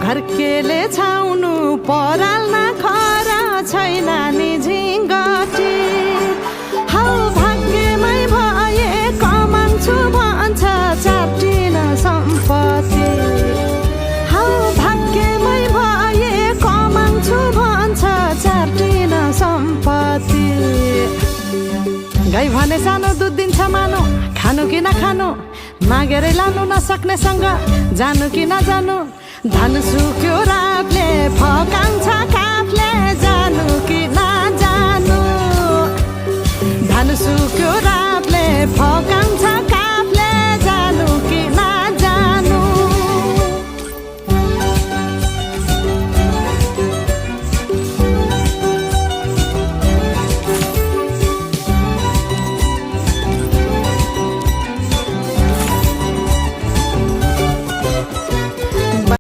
घर केले छाउनु पराल्न खरा छैन नि झिङ्गटी हौ भाग्यमै भए कमान्छु भन्छ चाटिन सम्पत्ति हौ भाग्यमै भए कमान्छु भन्छ चाटिन सम्पत्ति गाई भने सानो दुध दिन्छ मानु खानु कि नखानु मागेरै लानु नसक्नेसँग जानु कि नजानु धन सुक्यो रातले फकान्छ काफले जानु कि नजानु धन सुक्यो रातले फका